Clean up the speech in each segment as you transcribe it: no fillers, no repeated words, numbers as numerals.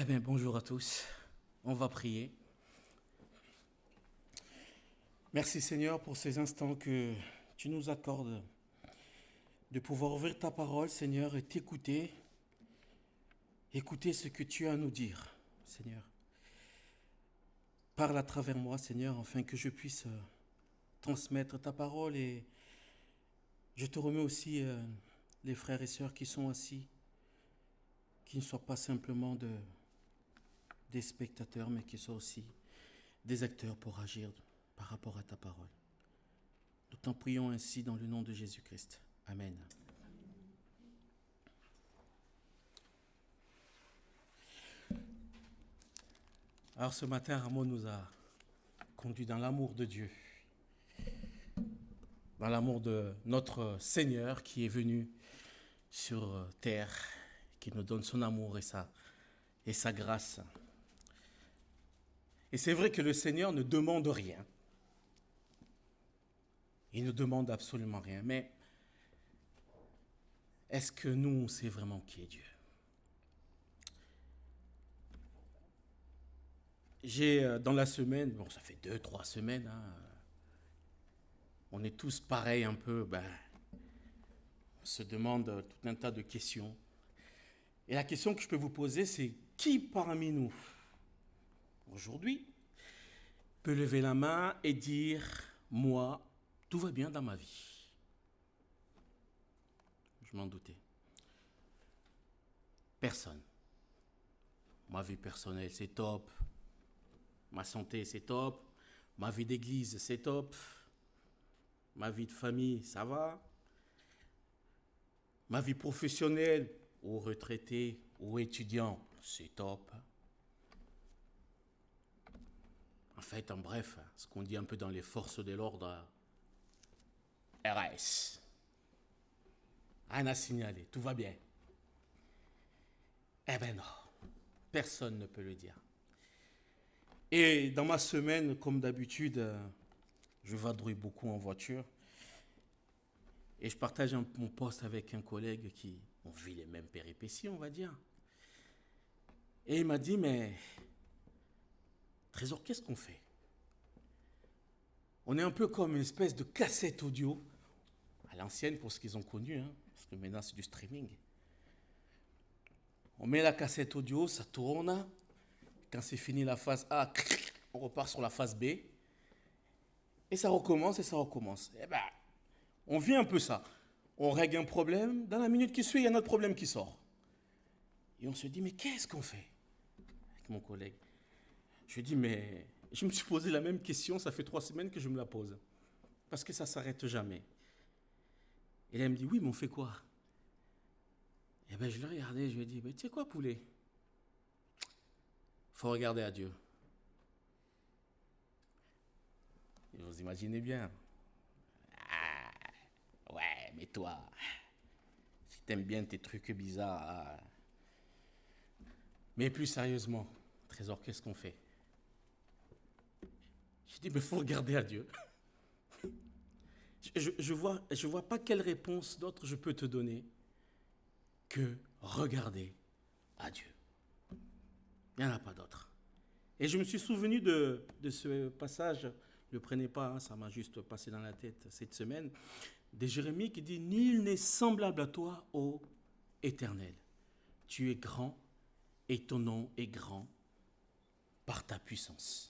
Eh bien, bonjour à tous. On va prier. Merci Seigneur pour ces instants que tu nous accordes de pouvoir ouvrir ta parole, Seigneur, et t'écouter. Écouter ce que tu as à nous dire, Seigneur. Parle à travers moi, Seigneur, afin que je puisse transmettre ta parole. Et je te remets aussi les frères et sœurs qui sont assis, qui ne soient pas simplement des spectateurs, mais qui soient aussi des acteurs pour agir par rapport à ta parole. Nous t'en prions ainsi dans le nom de Jésus-Christ. Amen. Alors ce matin, Ramon nous a conduits dans l'amour de Dieu, dans l'amour de notre Seigneur qui est venu sur terre, qui nous donne son amour et sa grâce. Et c'est vrai que le Seigneur ne demande rien. Il ne demande absolument rien. Mais est-ce que nous, on sait vraiment qui est Dieu? J'ai dans la semaine, bon ça fait 2-3 semaines, on est tous pareils un peu, on se demande tout un tas de questions. Et la question que je peux vous poser, c'est qui parmi nous, aujourd'hui, peut lever la main et dire, moi, tout va bien dans ma vie? Je m'en doutais. Personne. Ma vie personnelle, c'est top. Ma santé, c'est top. Ma vie d'église, c'est top. Ma vie de famille, ça va. Ma vie professionnelle, ou retraité, ou étudiant, c'est top. En fait, en bref, ce qu'on dit un peu dans les forces de l'ordre, RS. Rien à signaler, tout va bien. Eh ben non, personne ne peut le dire. Et dans ma semaine, comme d'habitude, je vadrouille beaucoup en voiture. Et je partage mon poste avec un collègue qui vit les mêmes péripéties, on va dire. Et il m'a dit, mais Trésor, qu'est-ce qu'on fait? On est un peu comme une espèce de cassette audio, à l'ancienne pour ce qu'ils ont connu, parce que maintenant c'est du streaming. On met la cassette audio, ça tourne. Quand c'est fini la phase A, on repart sur la phase B. Et ça recommence et ça recommence. Eh ben, on vit un peu ça. On règle un problème, dans la minute qui suit, il y a un autre problème qui sort. Et on se dit, mais qu'est-ce qu'on fait? Avec mon collègue. Je lui dis, mais je me suis posé la même question, ça fait 3 semaines que je me la pose. Parce que ça ne s'arrête jamais. Et là, elle me dit, oui, mais on fait quoi? Et ben, je l'ai regardé, je lui ai dit, mais tu sais quoi, poulet? Faut regarder à Dieu. Et vous imaginez bien. Ah, ouais, mais toi, si t'aimes bien tes trucs bizarres. Mais plus sérieusement, Trésor, qu'est-ce qu'on fait? Je dis, mais faut regarder à Dieu. Je vois pas quelle réponse d'autre je peux te donner que regarder à Dieu. Il n'y en a pas d'autre. Et je me suis souvenu de ce passage, ne le prenez pas, ça m'a juste passé dans la tête cette semaine, de Jérémie qui dit, nul n'est semblable à toi, ô Éternel. Tu es grand et ton nom est grand par ta puissance.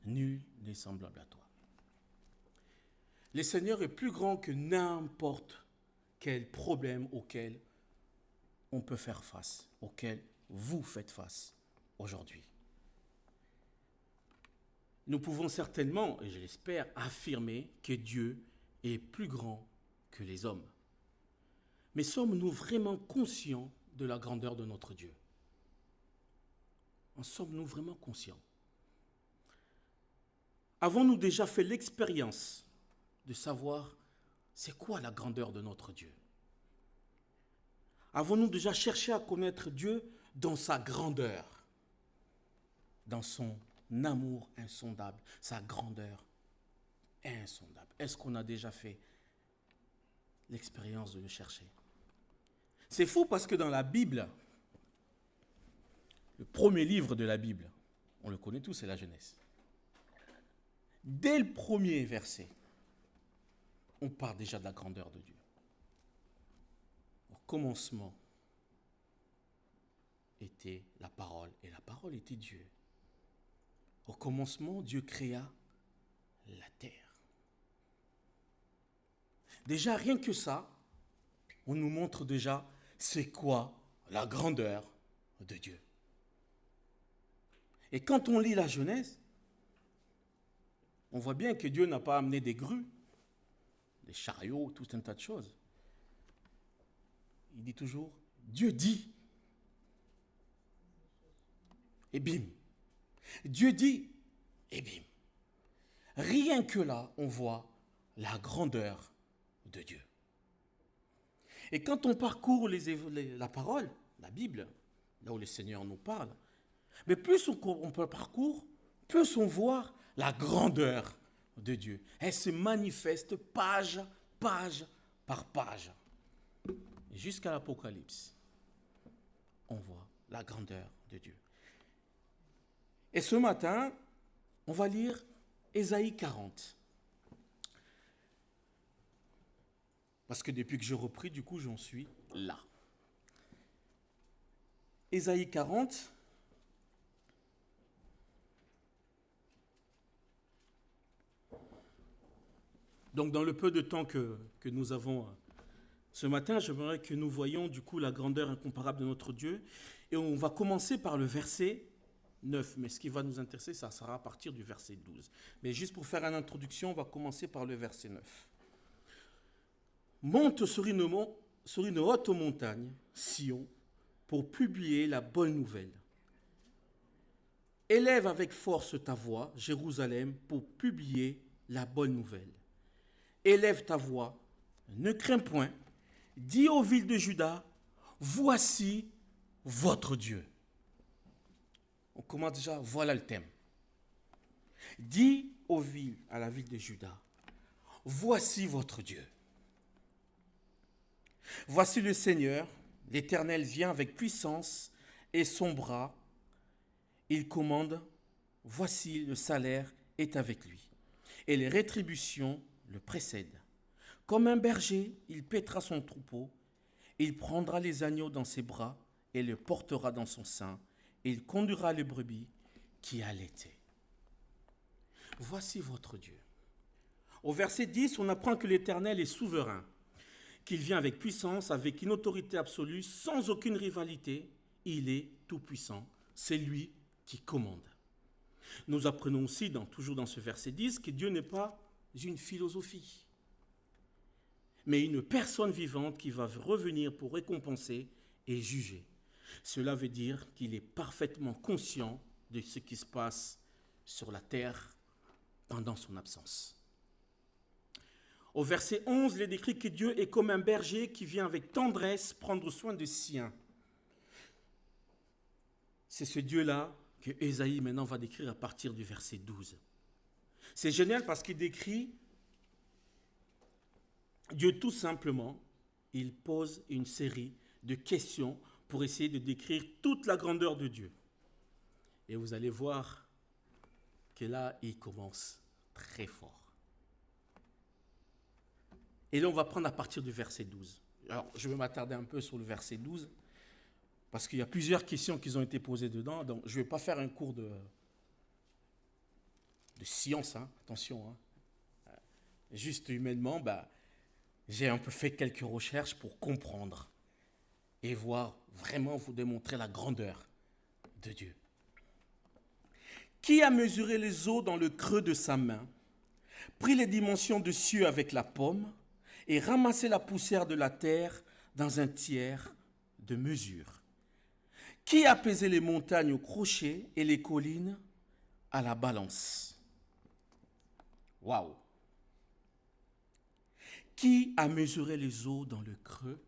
Nul n'est semblable à toi. Le Seigneur est plus grand que n'importe quel problème auquel on peut faire face, auquel vous faites face aujourd'hui. Nous pouvons certainement, et je l'espère, affirmer que Dieu est plus grand que les hommes. Mais sommes-nous vraiment conscients de la grandeur de notre Dieu? En sommes-nous vraiment conscients? Avons-nous déjà fait l'expérience de savoir c'est quoi la grandeur de notre Dieu? Avons-nous déjà cherché à connaître Dieu dans sa grandeur, dans son amour insondable, sa grandeur insondable? Est-ce qu'on a déjà fait l'expérience de le chercher? C'est fou parce que dans la Bible, le premier livre de la Bible, on le connaît tous, c'est la Genèse. Dès le premier verset, on parle déjà de la grandeur de Dieu. Au commencement était la parole, et la parole était Dieu. Au commencement, Dieu créa la terre. Déjà, rien que ça, on nous montre déjà c'est quoi la grandeur de Dieu. Et quand on lit la Genèse, on voit bien que Dieu n'a pas amené des grues, des chariots, tout un tas de choses. Il dit toujours, Dieu dit, et bim. Dieu dit, et bim. Rien que là, on voit la grandeur de Dieu. Et quand on parcourt la parole, la Bible, là où le Seigneur nous parle, mais plus on parcourt, plus on voit la grandeur de Dieu. Elle se manifeste page par page. Jusqu'à l'Apocalypse, on voit la grandeur de Dieu. Et ce matin, on va lire Ésaïe 40. Parce que depuis que j'ai repris, du coup, j'en suis là. Ésaïe 40. Donc, dans le peu de temps que nous avons ce matin, j'aimerais que nous voyions du coup la grandeur incomparable de notre Dieu. Et on va commencer par le verset 9. Mais ce qui va nous intéresser, ça sera à partir du verset 12. Mais juste pour faire une introduction, on va commencer par le verset 9. Monte sur une haute montagne, Sion, pour publier la bonne nouvelle. Élève avec force ta voix, Jérusalem, pour publier la bonne nouvelle. Élève ta voix, ne crains point, dis aux villes de Juda, voici votre Dieu. On commence déjà, voilà le thème. Dis aux villes, à la ville de Juda, voici votre Dieu. Voici le Seigneur, l'Éternel vient avec puissance et son bras, il commande, voici le salaire est avec lui, et les rétributions le précèdent. Comme un berger, il paîtra son troupeau, il prendra les agneaux dans ses bras et les portera dans son sein, et il conduira les brebis qui allaitaient. Voici votre Dieu. Au verset 10, on apprend que l'Éternel est souverain, qu'il vient avec puissance, avec une autorité absolue, sans aucune rivalité. Il est tout-puissant. C'est lui qui commande. Nous apprenons aussi, toujours dans ce verset 10, que Dieu n'est pas une philosophie, mais une personne vivante qui va revenir pour récompenser et juger. Cela veut dire qu'il est parfaitement conscient de ce qui se passe sur la terre pendant son absence. Au verset 11, il est décrit que Dieu est comme un berger qui vient avec tendresse prendre soin des siens. C'est ce Dieu-là que Ésaïe maintenant va décrire à partir du verset 12. C'est génial parce qu'il décrit Dieu tout simplement, il pose une série de questions pour essayer de décrire toute la grandeur de Dieu. Et vous allez voir que là, il commence très fort. Et là, on va prendre à partir du verset 12. Alors, je vais m'attarder un peu sur le verset 12, parce qu'il y a plusieurs questions qui ont été posées dedans. Donc, je ne vais pas faire un cours de science, hein, attention. Hein. Juste humainement, j'ai un peu fait quelques recherches pour comprendre et voir vraiment vous démontrer la grandeur de Dieu. Qui a mesuré les eaux dans le creux de sa main, pris les dimensions des cieux avec la paume, et ramasser la poussière de la terre dans un tiers de mesure? Qui a pesé les montagnes au crochet et les collines à la balance? Waouh! Qui a mesuré les eaux dans le creux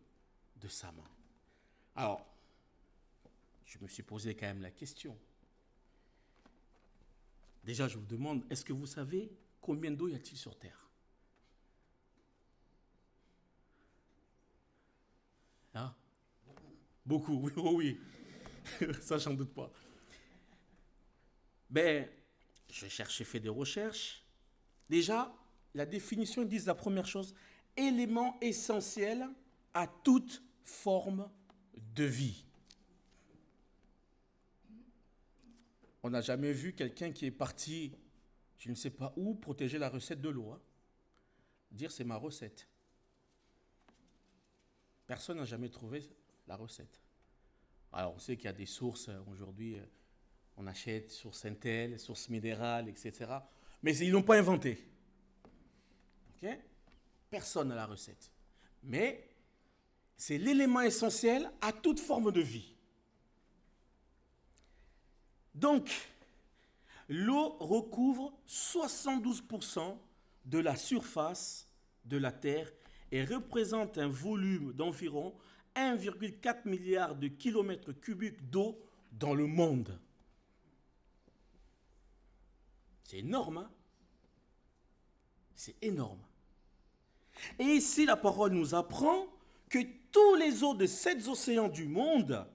de sa main? Alors, je me suis posé quand même la question. Déjà, je vous demande, est-ce que vous savez combien d'eau y a-t-il sur Terre? Hein? Beaucoup, oui, oh oui. Ça, j'en doute pas. Ben, j'ai cherché, fait des recherches. Déjà, la définition, ils disent la première chose, élément essentiel à toute forme de vie. On n'a jamais vu quelqu'un qui est parti, je ne sais pas où, protéger la recette de l'eau. Hein. Dire c'est ma recette. Personne n'a jamais trouvé la recette. Alors on sait qu'il y a des sources aujourd'hui, on achète source Intel, source minérale, etc. Mais ils ne l'ont pas inventé. Okay? Personne n'a la recette. Mais c'est l'élément essentiel à toute forme de vie. Donc, l'eau recouvre 72% de la surface de la Terre et représente un volume d'environ 1,4 milliard de kilomètres cubiques d'eau dans le monde. C'est énorme, hein? C'est énorme. Et ici, la parole nous apprend que tous les eaux de 7 océans du monde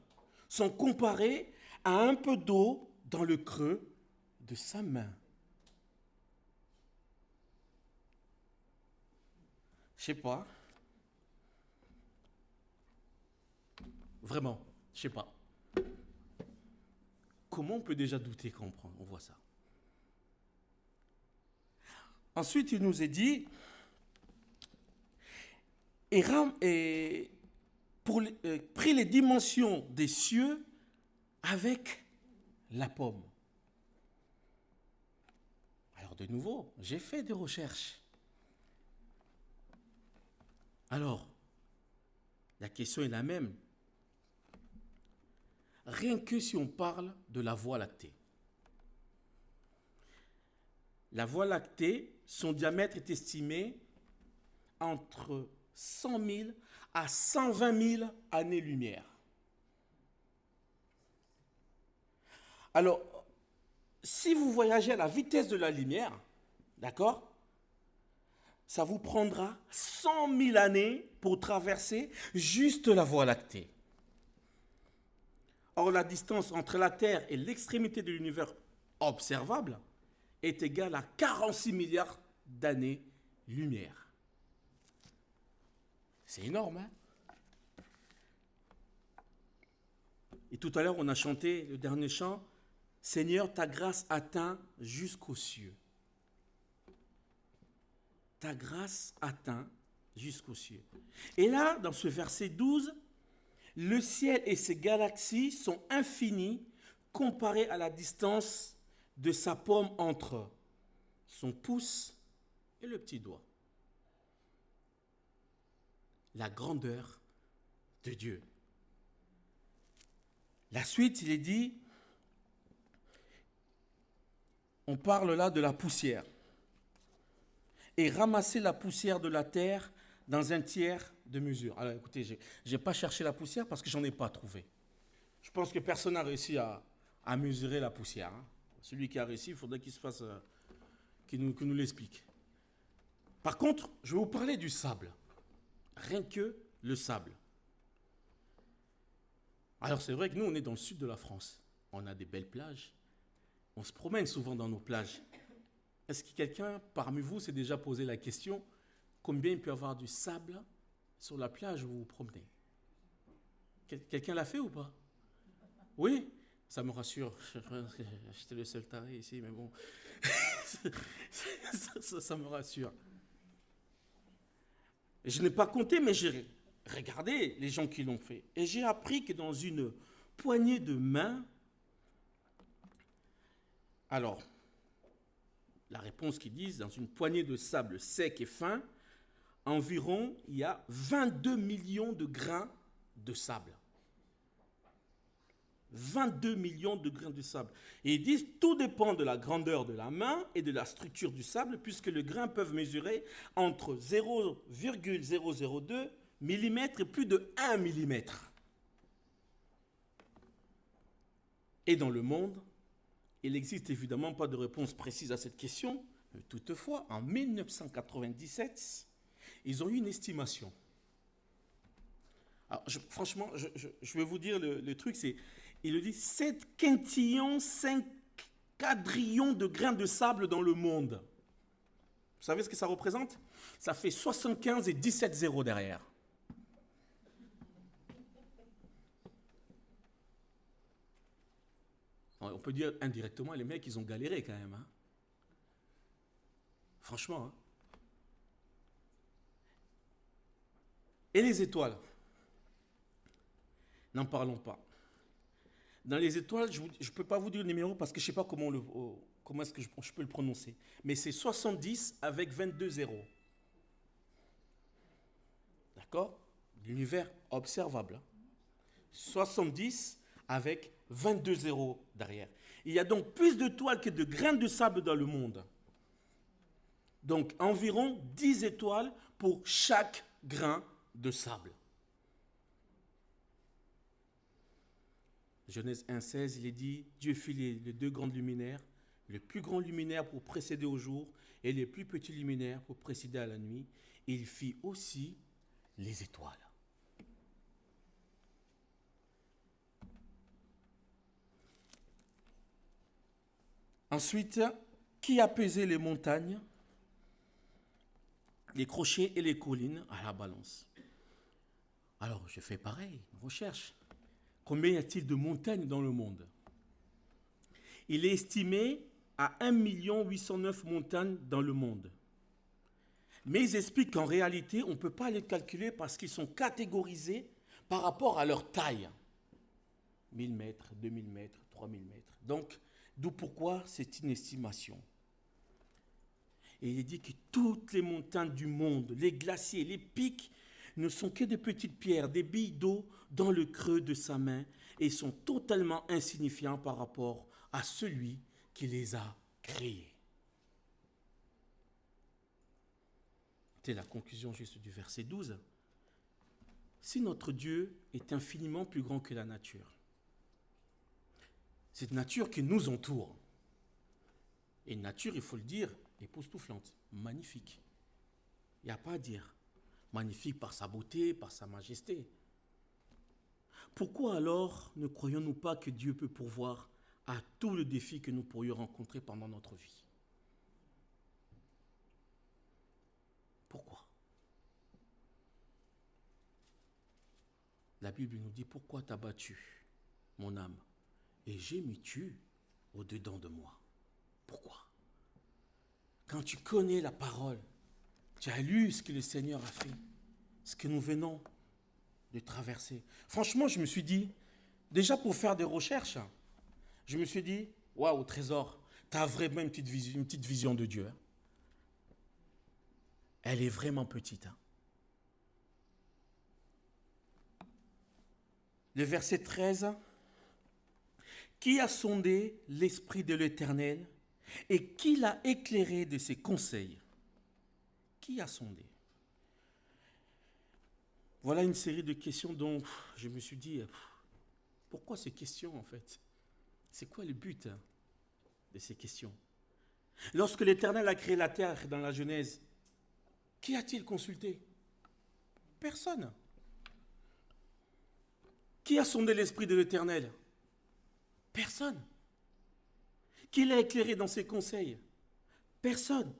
sont comparés à un peu d'eau dans le creux de sa main. Je sais pas. Vraiment, je sais pas. Comment on peut déjà douter quand on voit ça? Ensuite, il nous est dit, pris les dimensions des cieux avec la pomme. Alors de nouveau, j'ai fait des recherches. Alors, la question est la même. Rien que si on parle de la Voie lactée. La Voie lactée, son diamètre est estimé entre 100 000 à 120 000 années-lumière. Alors, si vous voyagez à la vitesse de la lumière, d'accord, ça vous prendra 100 000 années pour traverser juste la Voie lactée. Or, la distance entre la Terre et l'extrémité de l'univers observable est égale à 46 milliards d'années-lumière. C'est énorme, hein? Et tout à l'heure, on a chanté le dernier chant, « Seigneur, ta grâce atteint jusqu'aux cieux. » Ta grâce atteint jusqu'aux cieux. Et là, dans ce verset 12, le ciel et ses galaxies sont infinis comparés à la distance de sa paume entre son pouce et le petit doigt. La grandeur de Dieu. La suite, il est dit, on parle là de la poussière. Et ramasser la poussière de la terre dans un tiers de mesure. Alors écoutez, je n'ai pas cherché la poussière parce que je n'en ai pas trouvé. Je pense que personne n'a réussi à mesurer la poussière. Hein. Celui qui a réussi, il faudrait qu'il se fasse, qu'il nous l'explique. Par contre, je vais vous parler du sable. Rien que le sable. Alors c'est vrai que nous, on est dans le sud de la France. On a des belles plages. On se promène souvent dans nos plages. Est-ce que quelqu'un parmi vous s'est déjà posé la question combien il peut y avoir du sable sur la plage où vous vous promenez? Quelqu'un l'a fait ou pas? Oui? Ça me rassure. J'étais le seul taré ici, mais bon. ça me rassure. Je n'ai pas compté, mais j'ai regardé les gens qui l'ont fait. Et j'ai appris que dans une poignée de main, alors, la réponse qu'ils disent, dans une poignée de sable sec et fin, environ, il y a 22 millions de grains de sable. 22 millions de grains de sable. Et ils disent, tout dépend de la grandeur de la main et de la structure du sable, puisque les grains peuvent mesurer entre 0,002 mm et plus de 1 mm. Et dans le monde, il n'existe évidemment pas de réponse précise à cette question. Mais toutefois, en 1997, ils ont eu une estimation. Alors, franchement, je vais vous dire le truc, c'est, il le dit 7 quintillons 5 quadrillions de grains de sable dans le monde. Vous savez ce que ça représente? Ça fait 75 et 17 zéros derrière. On peut dire indirectement, les mecs, ils ont galéré quand même. Hein. Franchement. Hein. Et les étoiles? N'en parlons pas. Dans les étoiles, je ne peux pas vous dire le numéro parce que je ne sais pas comment est-ce que je peux le prononcer. Mais c'est 70 avec 22 zéros. D'accord? L'univers observable. 70 avec 22 zéros derrière. Il y a donc plus d'étoiles que de grains de sable dans le monde. Donc environ 10 étoiles pour chaque grain de sable. Genèse 1,16, il est dit, Dieu fit les deux grandes luminaires, le plus grand luminaire pour précéder au jour et les plus petits luminaires pour précéder à la nuit. Il fit aussi les étoiles. Ensuite, qui a pesé les montagnes, les crochets et les collines à la balance? Alors, je fais pareil, recherche. Combien y a-t-il de montagnes dans le monde? Il est estimé à 1 809 montagnes dans le monde. Mais ils expliquent qu'en réalité, on ne peut pas les calculer parce qu'ils sont catégorisés par rapport à leur taille. 1000 mètres, 2000 mètres, 3000 mètres. Donc, d'où pourquoi c'est une estimation. Et il est dit que toutes les montagnes du monde, les glaciers, les pics, ne sont que des petites pierres, des billes d'eau dans le creux de sa main et sont totalement insignifiants par rapport à celui qui les a créés. C'est la conclusion juste du verset 12. Si notre Dieu est infiniment plus grand que la nature, cette nature qui nous entoure, et une nature, il faut le dire, époustouflante, magnifique. Il n'y a pas à dire. Magnifique par sa beauté, par sa majesté. Pourquoi alors ne croyons-nous pas que Dieu peut pourvoir à tous les défis que nous pourrions rencontrer pendant notre vie? Pourquoi? La Bible nous dit, pourquoi t'as battu, mon âme, et gémis-tu au-dedans de moi? Pourquoi? Quand tu connais la parole, tu as lu ce que le Seigneur a fait, ce que nous venons de traverser. Franchement, je me suis dit, déjà pour faire des recherches, je me suis dit, waouh, Trésor, tu as vraiment une petite vision de Dieu. Hein. Elle est vraiment petite. Hein. Le verset 13, qui a sondé l'Esprit de l'Éternel et qui l'a éclairé de ses conseils? Qui a sondé? Voilà une série de questions dont je me suis dit, pourquoi ces questions en fait? C'est quoi le but de ces questions? Lorsque l'Éternel a créé la terre dans la Genèse, qui a-t-il consulté? Personne. Qui a sondé l'Esprit de l'Éternel? Personne. Qui l'a éclairé dans ses conseils? Personne.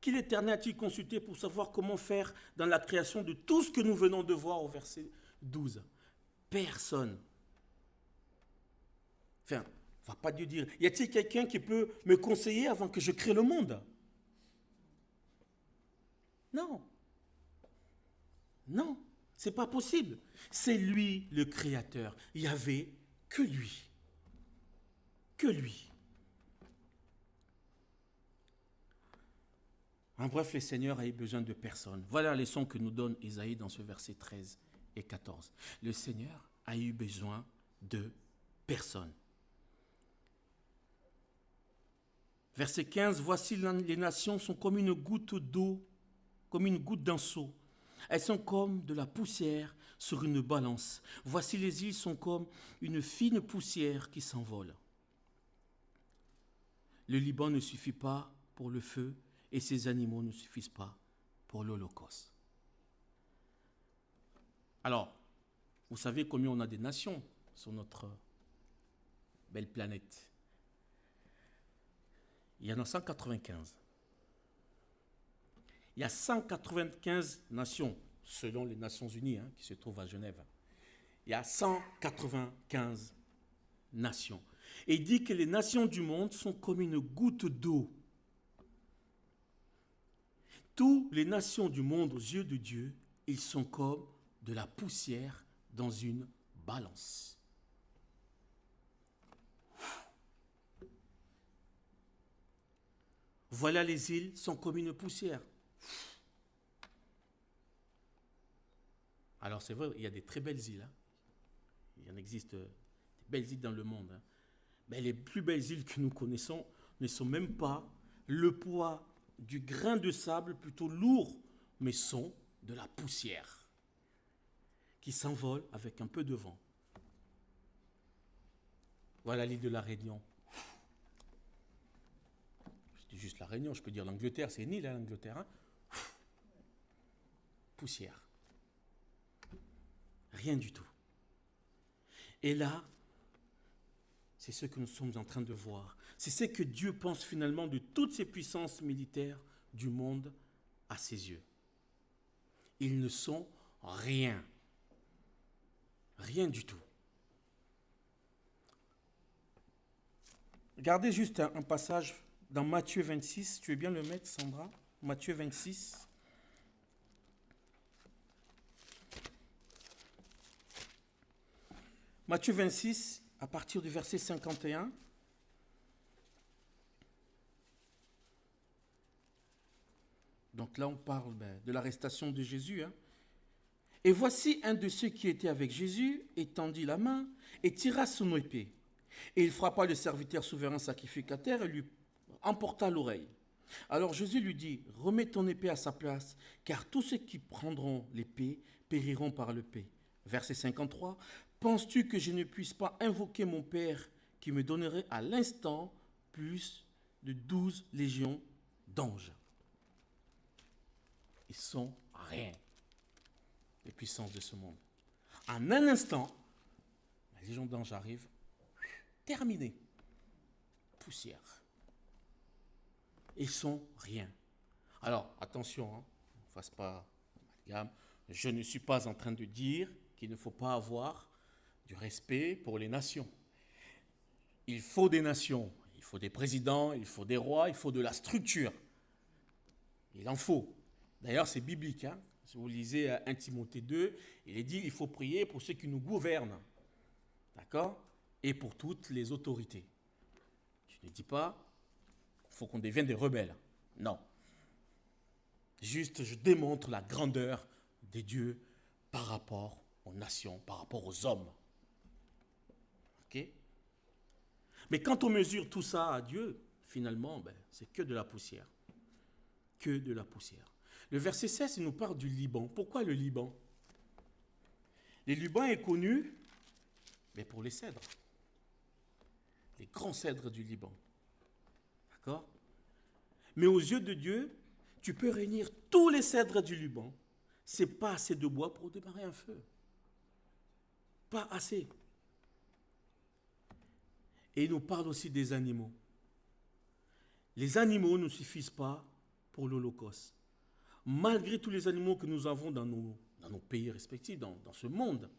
Qui l'Éternel a-t-il consulté pour savoir comment faire dans la création de tout ce que nous venons de voir au verset 12? Personne. Enfin, va pas Dieu dire, y a-t-il quelqu'un qui peut me conseiller avant que je crée le monde? Non. Non, c'est pas possible. C'est lui le créateur. Il n'y avait que lui. Que lui. En bref, le Seigneur a eu besoin de personne. Voilà la leçon que nous donne Isaïe dans ce verset 13 et 14. Le Seigneur a eu besoin de personne. Verset 15, voici les nations sont comme une goutte d'eau, comme une goutte d'un seau. Elles sont comme de la poussière sur une balance. Voici les îles sont comme une fine poussière qui s'envole. Le Liban ne suffit pas pour le feu et ses animaux ne suffisent pas pour l'Holocauste. Alors, vous savez combien on a des nations sur notre belle planète. Il y en a 195. Il y a 195 nations, selon les Nations Unies, qui se trouvent à Genève. Il y a 195 nations. Et il dit que les nations du monde sont comme une goutte d'eau. Toutes les nations du monde, aux yeux de Dieu, ils sont comme de la poussière dans une balance. Voilà, les îles sont comme une poussière. Alors c'est vrai, il y a des très belles îles. Il y en existe des belles îles dans le monde. Mais les plus belles îles que nous connaissons ne sont même pas le poids du grain de sable plutôt lourd, mais sont de la poussière qui s'envole avec un peu de vent. Voilà l'île de la Réunion. Je dis juste la Réunion, je peux dire l'Angleterre, c'est une île, l'Angleterre. Poussière. Rien du tout. Et là, c'est ce que nous sommes en train de voir. C'est ce que Dieu pense finalement de toutes ces puissances militaires du monde à ses yeux. Ils ne sont rien. Rien du tout. Regardez juste un passage dans Matthieu 26. Tu veux bien le mettre, Sandra? Matthieu 26. Matthieu 26, à partir du verset 51. Donc là, on parle de l'arrestation de Jésus. Et voici un de ceux qui étaient avec Jésus, étendit la main et tira son épée. Et il frappa le serviteur souverain sacrificateur et lui emporta l'oreille. Alors Jésus lui dit, remets ton épée à sa place, car tous ceux qui prendront l'épée périront par l'épée. Verset 53. Penses-tu que je ne puisse pas invoquer mon Père qui me donnerait à l'instant plus de 12 légions d'anges? Ils sont rien, les puissances de ce monde. En un instant, la légion d'anges arrive, terminé. Poussière. Ils sont rien. Alors, attention, on ne fasse pas amalgame. Je ne suis pas en train de dire qu'il ne faut pas avoir du respect pour les nations. Il faut des nations, il faut des présidents, il faut des rois, il faut de la structure. Il en faut. D'ailleurs, c'est biblique. Si vous lisez 1 Timothée 2, il est dit qu'il faut prier pour ceux qui nous gouvernent. D'accord? Et pour toutes les autorités. Je ne dis pas qu'il faut qu'on devienne des rebelles. Non. Juste, je démontre la grandeur des dieux par rapport aux nations, par rapport aux hommes. Ok? Mais quand on mesure tout ça à Dieu, finalement, c'est que de la poussière. Que de la poussière. Le verset 16, il nous parle du Liban. Pourquoi le Liban? Le Liban est connu pour les cèdres. Les grands cèdres du Liban. D'accord? Mais aux yeux de Dieu, tu peux réunir tous les cèdres du Liban. Ce n'est pas assez de bois pour démarrer un feu. Pas assez. Et il nous parle aussi des animaux. Les animaux ne suffisent pas pour l'Holocauste. Malgré tous les animaux que nous avons dans nos pays respectifs, dans ce monde.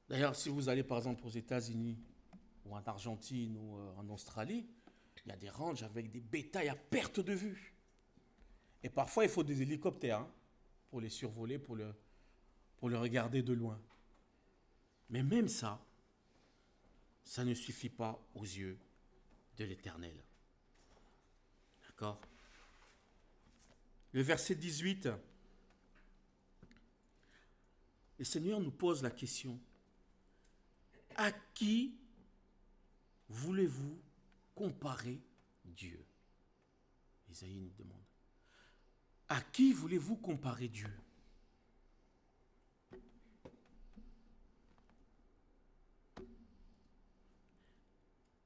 D'ailleurs, si vous allez par exemple aux États-Unis, ou en Argentine, ou en Australie, il y a des ranges avec des bétails à perte de vue. Et parfois, il faut des hélicoptères pour les survoler, pour le regarder de loin. Mais même ça ne suffit pas aux yeux de l'Éternel. D'accord? Le verset 18, le Seigneur nous pose la question, à qui voulez-vous comparer Dieu? Isaïe nous demande, à qui voulez-vous comparer Dieu?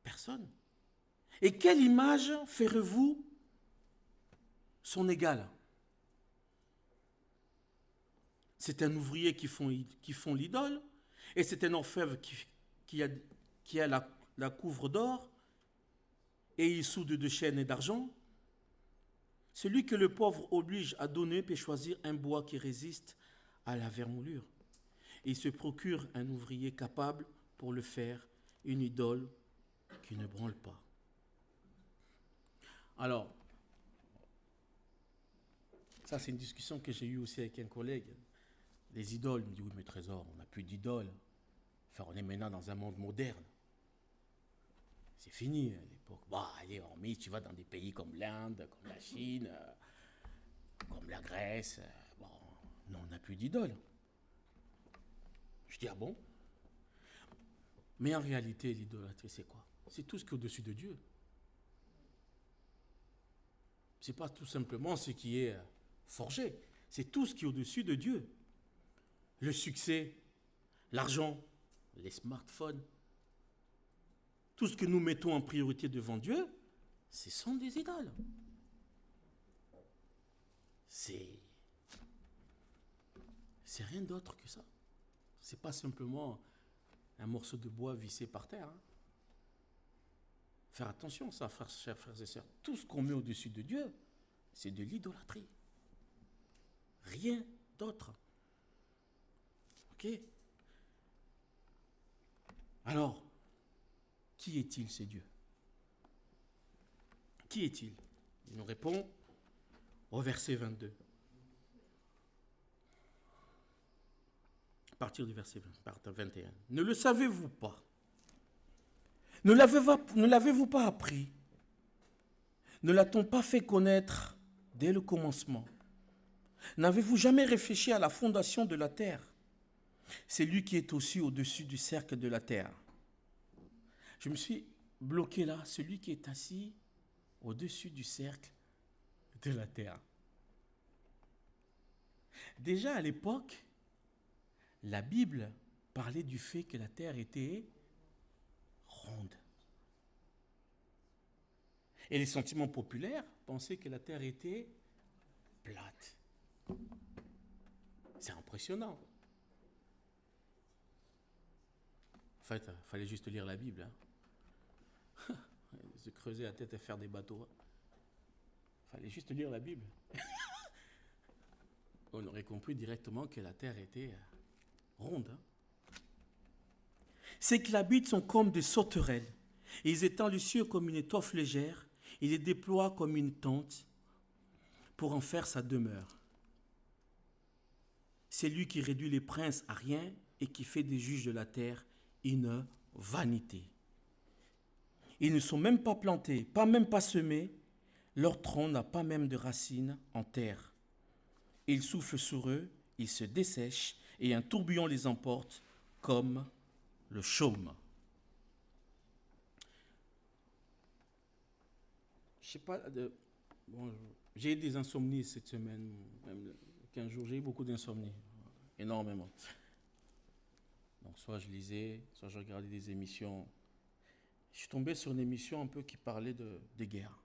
Personne. Et quelle image ferez-vous son égal? C'est un ouvrier qui font l'idole, et c'est un orfèvre qui a la couvre d'or, et il soude de chêne et d'argent. Celui que le pauvre oblige à donner peut choisir un bois qui résiste à la vermoulure. Il se procure un ouvrier capable pour le faire, une idole qui ne branle pas. Alors, ça c'est une discussion que j'ai eue aussi avec un collègue. Les idoles, il me dit, oui mais Trésor, on n'a plus d'idoles. Enfin, on est maintenant dans un monde moderne. C'est fini à l'époque. Bah, allez, hormis, tu vas dans des pays comme l'Inde, comme la Chine, comme la Grèce. Bon, non, on n'a plus d'idole. Je dis, ah bon? Mais en réalité, l'idolâtrie, c'est quoi? C'est tout ce qui est au-dessus de Dieu. C'est pas tout simplement ce qui est forgé. C'est tout ce qui est au-dessus de Dieu. Le succès, l'argent, les smartphones, tout ce que nous mettons en priorité devant Dieu, ce sont des idoles. C'est rien d'autre que ça. C'est pas simplement un morceau de bois vissé par terre. Hein. Faire attention, ça, chers frères et sœurs. Tout ce qu'on met au-dessus de Dieu, c'est de l'idolâtrie. Rien d'autre. Ok? Alors, qui est-il, ce Dieu? Qui est-il? Il nous répond au verset 22. À partir du verset 21. Ne le savez-vous pas? Ne l'avez-vous pas appris? Ne l'a-t-on pas fait connaître dès le commencement? N'avez-vous jamais réfléchi à la fondation de la terre? C'est lui qui est aussi au-dessus du cercle de la terre. Je me suis bloqué là, celui qui est assis au-dessus du cercle de la terre. Déjà à l'époque, la Bible parlait du fait que la terre était ronde. Et les sentiments populaires pensaient que la terre était plate. C'est impressionnant. En fait, il fallait juste lire la Bible. Hein. Se creuser la tête et faire des bateaux. Il fallait juste lire la Bible. On aurait compris directement que la terre était ronde. Hein. Ceux qui l'habitent sont comme des sauterelles. Ils étendent les cieux comme une étoffe légère. Il les déploie comme une tente pour en faire sa demeure. C'est lui qui réduit les princes à rien et qui fait des juges de la terre une vanité. Ils ne sont même pas plantés, pas même pas semés. Leur tronc n'a pas même de racines en terre. Il souffle sur eux, ils se dessèchent et un tourbillon les emporte comme le chaume. Je sais pas, j'ai eu des insomnies cette semaine, même 15 jours, j'ai eu beaucoup d'insomnies, énormément. Donc soit je lisais, soit je regardais des émissions. Je suis tombé sur une émission un peu qui parlait de guerre.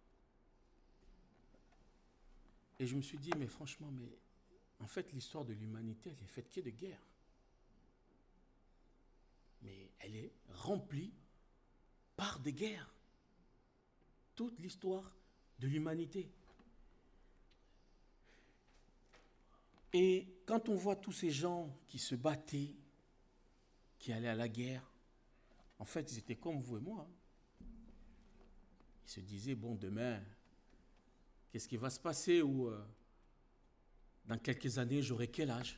Et je me suis dit, mais franchement, en fait, l'histoire de l'humanité, elle est faite que de guerre. Mais elle est remplie par des guerres. Toute l'histoire de l'humanité. Et quand on voit tous ces gens qui se battaient, qui allaient à la guerre, en fait, ils étaient comme vous et moi. Ils se disaient, bon, demain, qu'est-ce qui va se passer ou dans quelques années, j'aurai quel âge?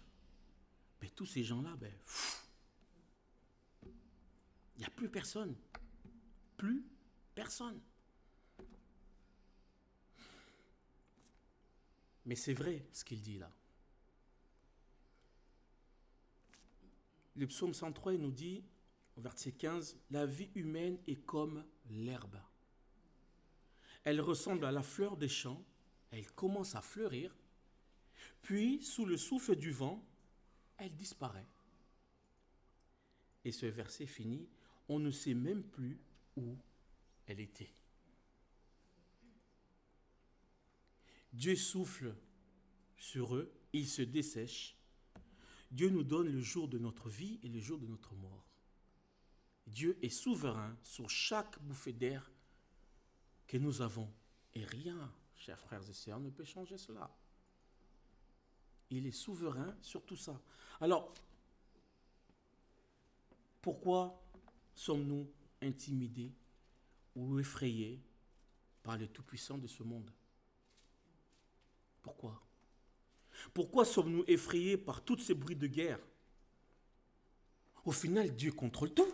Mais tous ces gens-là, il n'y a plus personne. Plus personne. Mais c'est vrai ce qu'il dit là. Le psaume 103, il nous dit, au verset 15, « La vie humaine est comme l'herbe. Elle ressemble à la fleur des champs, elle commence à fleurir, puis sous le souffle du vent, elle disparaît. » Et ce verset finit, « On ne sait même plus où elle était. » Dieu souffle sur eux, ils se dessèchent. Dieu nous donne le jour de notre vie et le jour de notre mort. Dieu est souverain sur chaque bouffée d'air que nous avons. Et rien, chers frères et sœurs, ne peut changer cela. Il est souverain sur tout ça. Alors, pourquoi sommes-nous intimidés ou effrayés par le Tout-Puissant de ce monde? Pourquoi? Pourquoi sommes-nous effrayés par tous ces bruits de guerre? Au final, Dieu contrôle tout.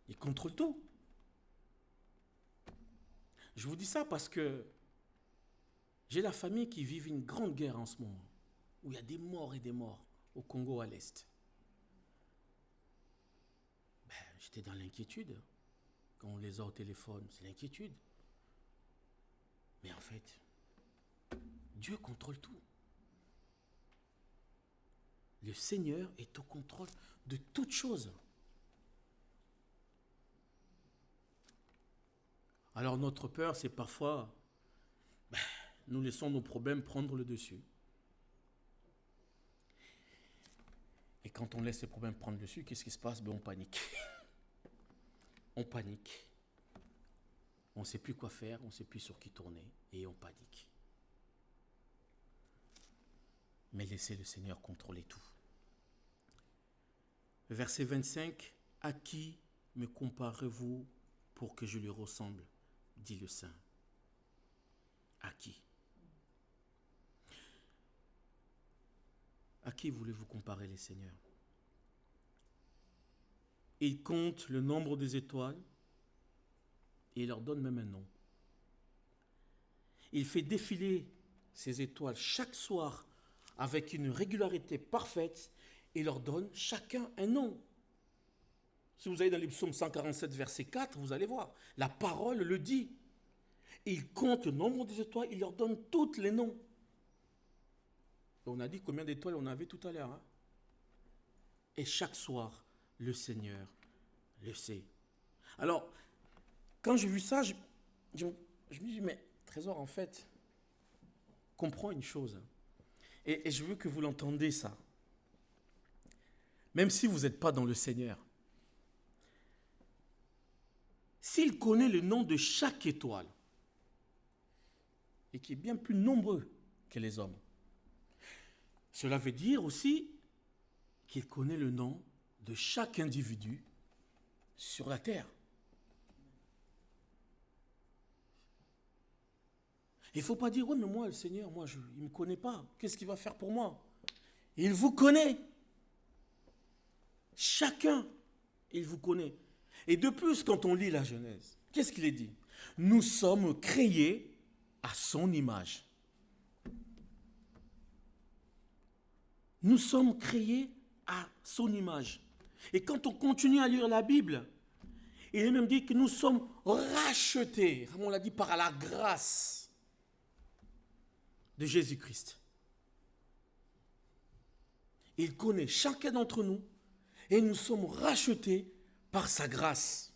Il contrôle tout. Je vous dis ça parce que j'ai la famille qui vit une grande guerre en ce moment, où il y a des morts et des morts au Congo à l'Est. J'étais dans l'inquiétude. Quand on les a au téléphone, c'est l'inquiétude. Mais en fait, Dieu contrôle tout. Le Seigneur est au contrôle de toutes choses. Alors notre peur, c'est parfois, nous laissons nos problèmes prendre le dessus. Et quand on laisse les problèmes prendre le dessus, qu'est-ce qui se passe? On panique. On panique. On ne sait plus quoi faire, on ne sait plus sur qui tourner, et on panique. Mais laissez le Seigneur contrôler tout. Verset 25, « À qui me comparez-vous pour que je lui ressemble ?» dit le Saint. À qui? À qui voulez-vous comparer les seigneurs? Il compte le nombre des étoiles et il leur donne même un nom. Il fait défiler ces étoiles chaque soir avec une régularité parfaite et leur donne chacun un nom. Si vous allez dans les psaumes 147, verset 4, vous allez voir, la parole le dit. Il compte le nombre des étoiles, il leur donne tous les noms. On a dit combien d'étoiles on avait tout à l'heure. Hein? Et chaque soir, le Seigneur le sait. Alors, quand j'ai vu ça, je me dis, mais Trésor, en fait, comprends une chose. Et je veux que vous l'entendez, ça. Même si vous n'êtes pas dans le Seigneur, s'il connaît le nom de chaque étoile, et qui est bien plus nombreux que les hommes, cela veut dire aussi qu'il connaît le nom de chaque individu sur la terre. Il ne faut pas dire, oui, mais moi, le Seigneur, il ne me connaît pas. Qu'est-ce qu'il va faire pour moi? Il vous connaît. Chacun, il vous connaît. Et de plus, quand on lit la Genèse, qu'est-ce qu'il est dit? Nous sommes créés à son image. Nous sommes créés à son image. Et quand on continue à lire la Bible, il est même dit que nous sommes rachetés, comme on l'a dit, par la grâce de Jésus-Christ. Il connaît chacun d'entre nous et nous sommes rachetés par sa grâce.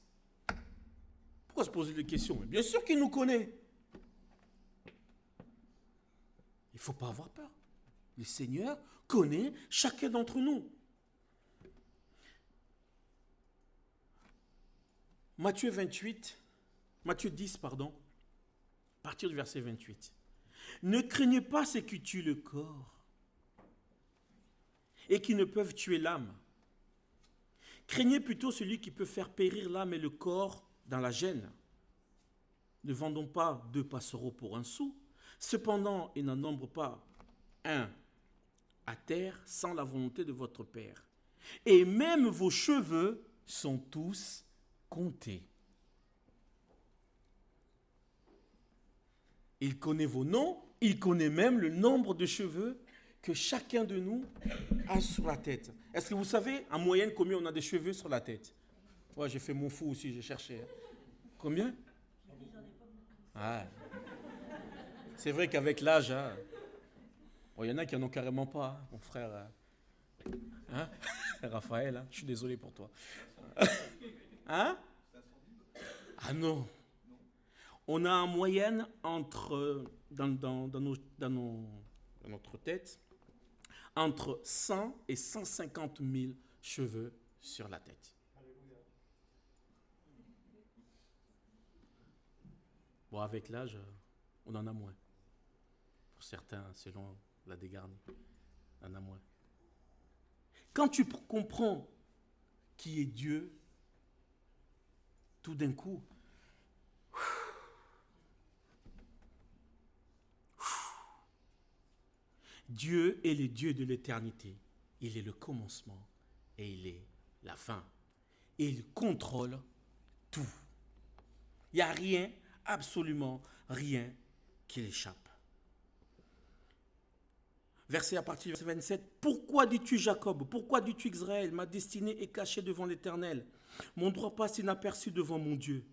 Pourquoi se poser des questions? Bien sûr qu'il nous connaît. Il ne faut pas avoir peur. Le Seigneur connaît chacun d'entre nous. Matthieu 10, à partir du verset 28. Ne craignez pas ce qui tue le corps et qui ne peuvent tuer l'âme. Craignez plutôt celui qui peut faire périr l'âme et le corps dans la gêne. Ne vendons pas 2 passereaux pour 1 sou. Cependant, il n'en nombre pas un à terre sans la volonté de votre Père. Et même vos cheveux sont tous comptés. Il connaît vos noms, il connaît même le nombre de cheveux que chacun de nous a sur la tête. Est-ce que vous savez en moyenne combien on a de cheveux sur la tête? Ouais, j'ai fait mon fou aussi, j'ai cherché. Combien? Ah. C'est vrai qu'avec l'âge, hein, bon, y en a qui n'en ont carrément pas, hein, mon frère. Hein? Raphaël, hein, je suis désolé pour toi. Hein? Ah non. On a en moyenne dans notre tête, entre 100 et 150 000 cheveux sur la tête. Bon, avec l'âge, on en a moins. Pour certains, selon la dégarnie, on en a moins. Quand tu comprends qui est Dieu, tout d'un coup, Dieu est le Dieu de l'éternité. Il est le commencement et il est la fin. Et il contrôle tout. Il n'y a rien, absolument rien qui l'échappe. Verset à partir du verset 27. Pourquoi dis-tu Jacob? Pourquoi dis-tu Israël? Ma destinée est cachée devant l'Éternel. Mon droit passe inaperçu devant mon Dieu.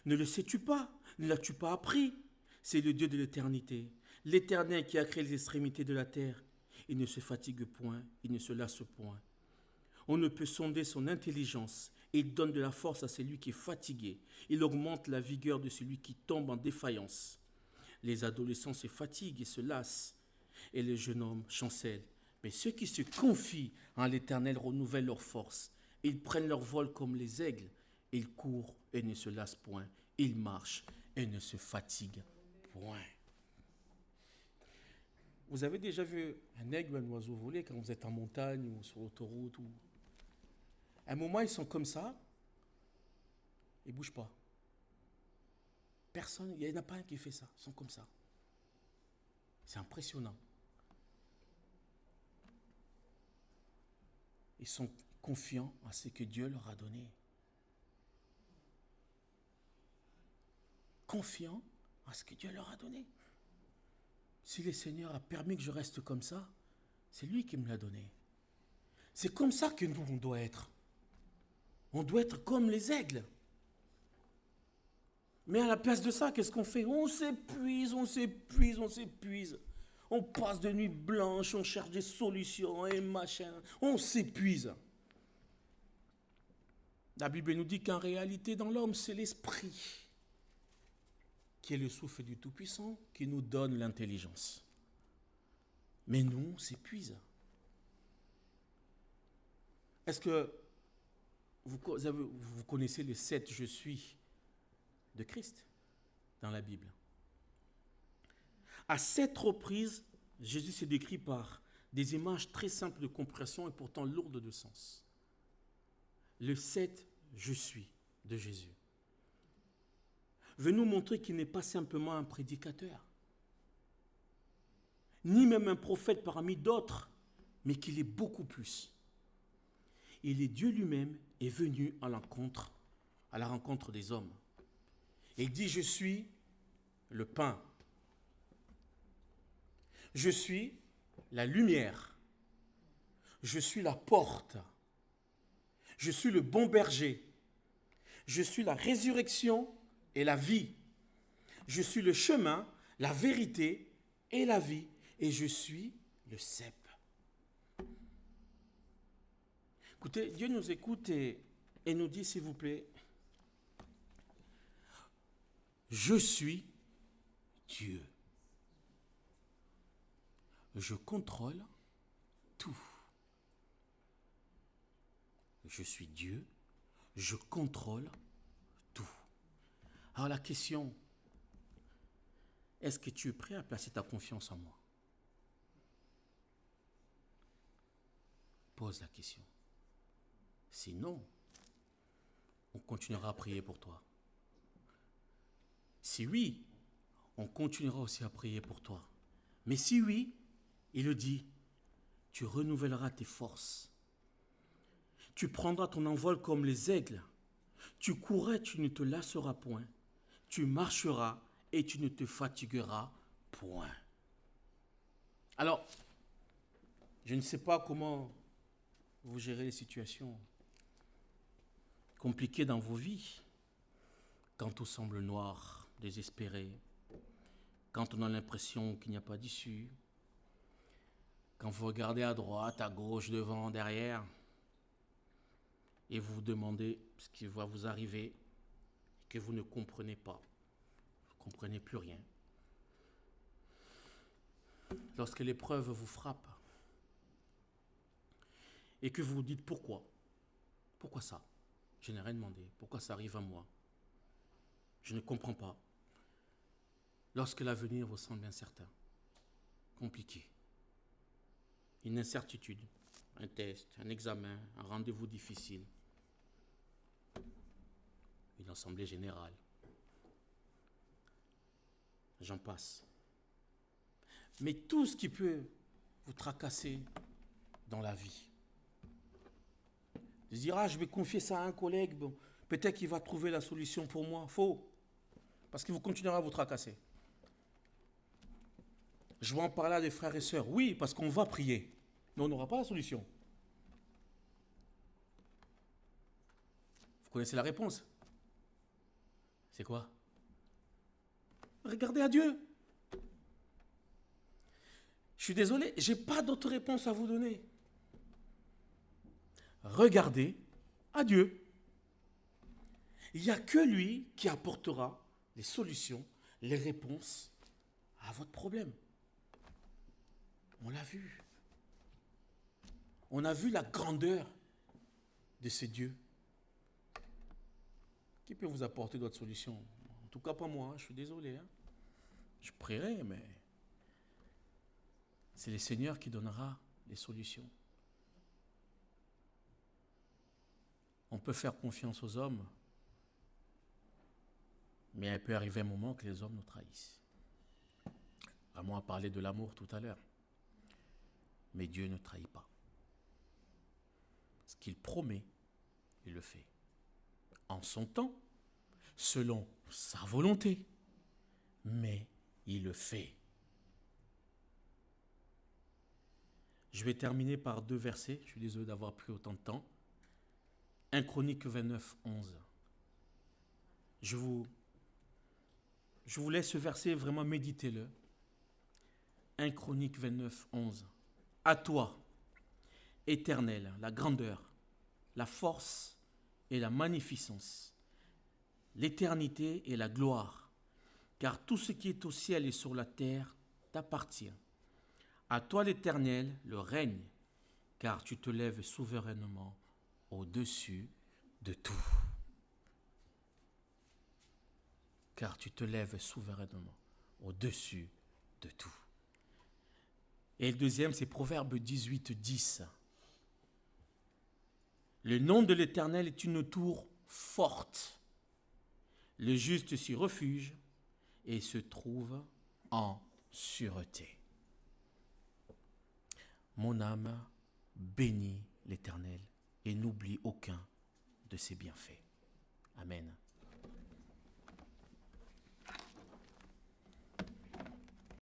Ne le sais-tu pas? Ne l'as-tu pas appris? C'est le Dieu de l'éternité. L'Éternel qui a créé les extrémités de la terre. Il ne se fatigue point, il ne se lasse point. On ne peut sonder son intelligence. Il donne de la force à celui qui est fatigué. Il augmente la vigueur de celui qui tombe en défaillance. Les adolescents se fatiguent et se lassent, et les jeunes hommes chancellent. Mais ceux qui se confient en l'Éternel renouvellent leur force. Ils prennent leur vol comme les aigles. Ils courent et ne se lassent point. Ils marchent et ne se fatiguent point. Vous avez déjà vu un aigle ou un oiseau voler quand vous êtes en montagne ou sur l'autoroute ou... À un moment, ils sont comme ça. Ils ne bougent pas. Personne, il n'y en a pas un qui fait ça. Ils sont comme ça. C'est impressionnant. Ils sont confiants à ce que Dieu leur a donné. Confiants à ce que Dieu leur a donné. Si le Seigneur a permis que je reste comme ça, c'est lui qui me l'a donné. C'est comme ça que nous, on doit être. On doit être comme les aigles. Mais à la place de ça, qu'est-ce qu'on fait? On s'épuise, on s'épuise, on s'épuise. On passe de nuit blanche, on cherche des solutions et machin. On s'épuise. La Bible nous dit qu'en réalité, dans l'homme, c'est l'esprit qui est le souffle du Tout-Puissant qui nous donne l'intelligence. Mais nous, on s'épuise. Est-ce que vous connaissez les 7 « je suis » de Christ dans la Bible? À 7 reprises, Jésus s'est décrit par des images très simples de compréhension et pourtant lourdes de sens. Le 7 « je suis » de Jésus veut nous montrer qu'il n'est pas simplement un prédicateur, ni même un prophète parmi d'autres, mais qu'il est beaucoup plus. Il est Dieu lui-même est venu à la rencontre des hommes. Il dit, je suis le pain. Je suis la lumière. Je suis la porte. Je suis le bon berger. Je suis la résurrection et la vie. Je suis le chemin, la vérité et la vie. Et je suis le cep. Écoutez, Dieu nous écoute et nous dit, s'il vous plaît, je suis Dieu. Je contrôle tout. Je suis Dieu. Je contrôle tout. Alors la question, est-ce que tu es prêt à placer ta confiance en moi? Pose la question. Sinon, on continuera à prier pour toi. Si oui, on continuera aussi à prier pour toi. Mais si oui, il le dit, tu renouvelleras tes forces. Tu prendras ton envol comme les aigles. Tu courras, tu ne te lasseras point. Tu marcheras et tu ne te fatigueras point. Alors, je ne sais pas comment vous gérez les situations compliquées dans vos vies, quand tout semble noir, désespéré, quand on a l'impression qu'il n'y a pas d'issue, quand vous regardez à droite, à gauche, devant, derrière, et vous vous demandez ce qui va vous arriver, que vous ne comprenez pas, vous ne comprenez plus rien. Lorsque l'épreuve vous frappe, et que vous vous dites pourquoi? Pourquoi ça? Je n'ai rien demandé. Pourquoi ça arrive à moi? Je ne comprends pas. lorsque l'avenir vous semble incertain, compliqué, une incertitude, un test, un examen, un rendez-vous difficile, une assemblée générale, j'en passe. Mais tout ce qui peut vous tracasser dans la vie, de se dire, je vais confier ça à un collègue, bon, peut-être qu'il va trouver la solution pour moi. Faux. Parce qu'il vous continuera à vous tracasser. Je vais en parler à des frères et sœurs. Oui, parce qu'on va prier. Mais on n'aura pas la solution. Vous connaissez la réponse? C'est quoi? Regardez à Dieu. Je suis désolé, je n'ai pas d'autre réponse à vous donner. Regardez à Dieu. Il n'y a que lui qui apportera les solutions, les réponses à votre problème. On l'a vu. On a vu la grandeur de ce Dieu. Qui peut vous apporter d'autres solutions? En tout cas pas moi, je suis désolé. Je prierai, mais c'est le Seigneur qui donnera les solutions. On peut faire confiance aux hommes, mais il peut arriver un moment que les hommes nous trahissent. Vraiment à parler de l'amour tout à l'heure. Mais Dieu ne trahit pas. Ce qu'il promet, il le fait. En son temps, selon sa volonté, mais il le fait. Je vais terminer par 2 versets. Je suis désolé d'avoir pris autant de temps. 1 Chronique 29, 11. Je vous laisse ce verset, vraiment méditez-le. 1 Chronique 29, 11. À toi, Éternel, la grandeur, la force et la magnificence, l'éternité et la gloire, car tout ce qui est au ciel et sur la terre t'appartient. À toi, l'Éternel, le règne, car tu te lèves souverainement au-dessus de tout. Car tu te lèves souverainement au-dessus de tout. Et le deuxième, c'est Proverbe 18, 10. Le nom de l'Éternel est une tour forte. Le juste s'y refuge et se trouve en sûreté. Mon âme bénit l'Éternel et n'oublie aucun de ses bienfaits. Amen.